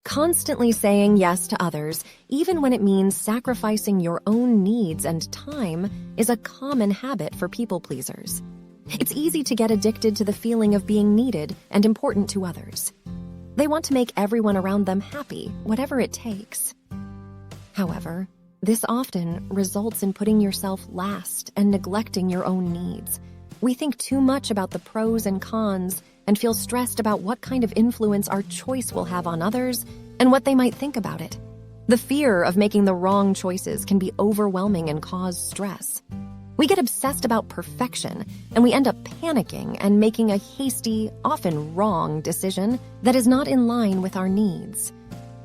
Constantly saying yes to others, even when it means sacrificing your own needs and time, is a common habit for people pleasers. It's easy to get addicted to the feeling of being needed and important to others. They want to make everyone around them happy, whatever it takes. However, this often results in putting yourself last and neglecting your own needs. We think too much about the pros and cons and feel stressed about what kind of influence our choice will have on others and what they might think about it. The fear of making the wrong choices can be overwhelming and cause stress. We get obsessed about perfection, and we end up panicking and making a hasty, often wrong decision that is not in line with our needs.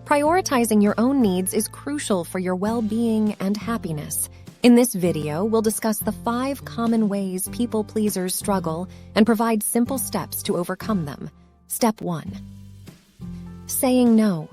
Prioritizing your own needs is crucial for your well-being and happiness. In this video, we'll discuss the 5 common ways people pleasers struggle and provide simple steps to overcome them. Step 1. Saying no.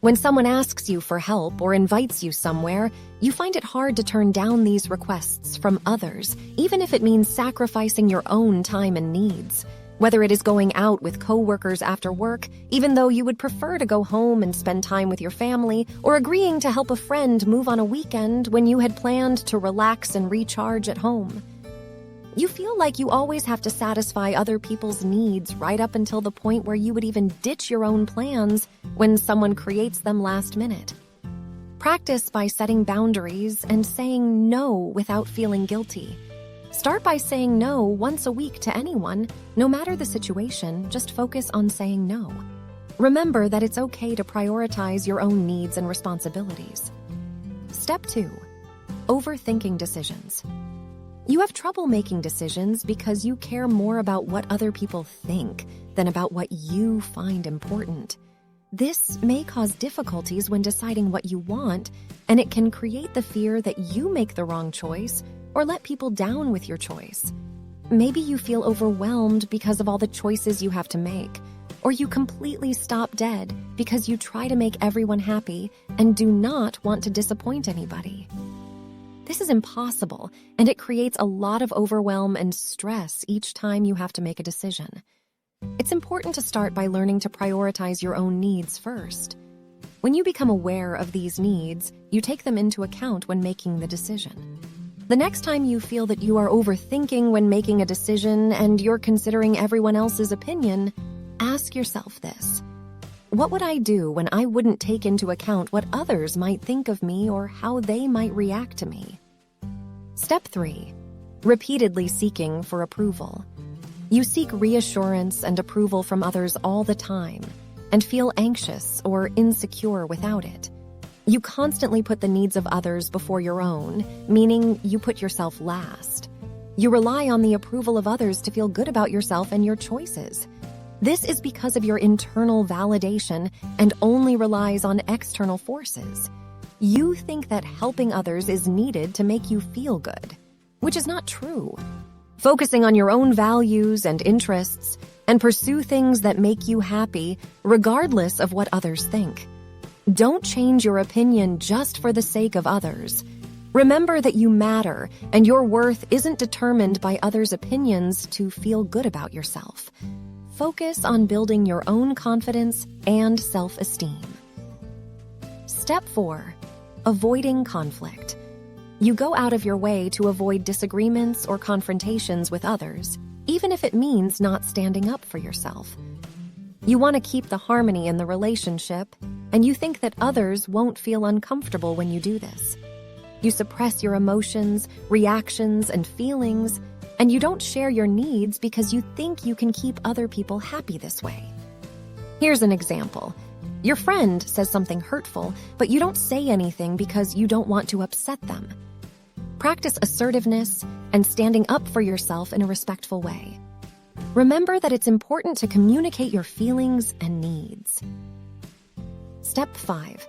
When someone asks you for help or invites you somewhere, you find it hard to turn down these requests from others, even if it means sacrificing your own time and needs. Whether it is going out with coworkers after work, even though you would prefer to go home and spend time with your family, or agreeing to help a friend move on a weekend when you had planned to relax and recharge at home. You feel like you always have to satisfy other people's needs right up until the point where you would even ditch your own plans when someone creates them last minute. Practice by setting boundaries and saying no without feeling guilty. Start by saying no once a week to anyone. No matter the situation, just focus on saying no. Remember that it's okay to prioritize your own needs and responsibilities. Step 2. Overthinking decisions. You have trouble making decisions because you care more about what other people think than about what you find important. This may cause difficulties when deciding what you want, and it can create the fear that you make the wrong choice or let people down with your choice. Maybe you feel overwhelmed because of all the choices you have to make, or you completely stop dead because you try to make everyone happy and do not want to disappoint anybody. This is impossible, and it creates a lot of overwhelm and stress each time you have to make a decision. It's important to start by learning to prioritize your own needs first. When you become aware of these needs, you take them into account when making the decision. The next time you feel that you are overthinking when making a decision and you're considering everyone else's opinion, ask yourself this. What would I do when I wouldn't take into account what others might think of me or how they might react to me? Step 3. Repeatedly seeking for approval. You seek reassurance and approval from others all the time and feel anxious or insecure without it. You constantly put the needs of others before your own, meaning you put yourself last. You rely on the approval of others to feel good about yourself and your choices. This is because of your internal validation and only relies on external forces. You think that helping others is needed to make you feel good, which is not true. Focusing on your own values and interests and pursue things that make you happy, regardless of what others think. Don't change your opinion just for the sake of others. Remember that you matter, and your worth isn't determined by others' opinions to feel good about yourself. Focus on building your own confidence and self-esteem. Step 4. Avoiding conflict. You go out of your way to avoid disagreements or confrontations with others, even if it means not standing up for yourself. You want to keep the harmony in the relationship, and you think that others won't feel uncomfortable when you do this. You suppress your emotions, reactions, and feelings, and you don't share your needs because you think you can keep other people happy this way. Here's an example. Your friend says something hurtful, but you don't say anything because you don't want to upset them. Practice assertiveness and standing up for yourself in a respectful way. Remember that it's important to communicate your feelings and needs. Step 5.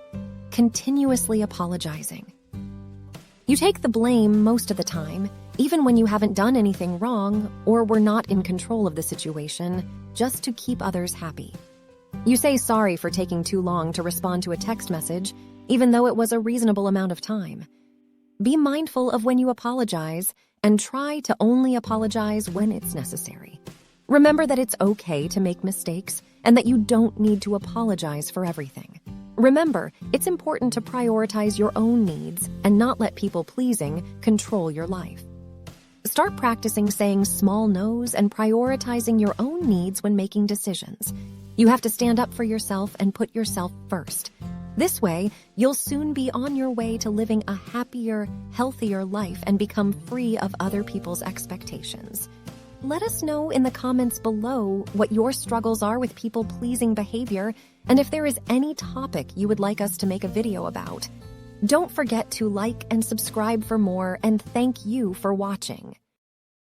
Continuously apologizing. You take the blame most of the time, even when you haven't done anything wrong or were not in control of the situation, just to keep others happy. You say sorry for taking too long to respond to a text message, even though it was a reasonable amount of time. Be mindful of when you apologize and try to only apologize when it's necessary. Remember that it's okay to make mistakes and that you don't need to apologize for everything. Remember, it's important to prioritize your own needs and not let people-pleasing control your life. Start practicing saying small no's and prioritizing your own needs when making decisions. You have to stand up for yourself and put yourself first. This way, you'll soon be on your way to living a happier, healthier life and become free of other people's expectations. Let us know in the comments below what your struggles are with people-pleasing behavior and if there is any topic you would like us to make a video about. Don't forget to like and subscribe for more, and thank you for watching.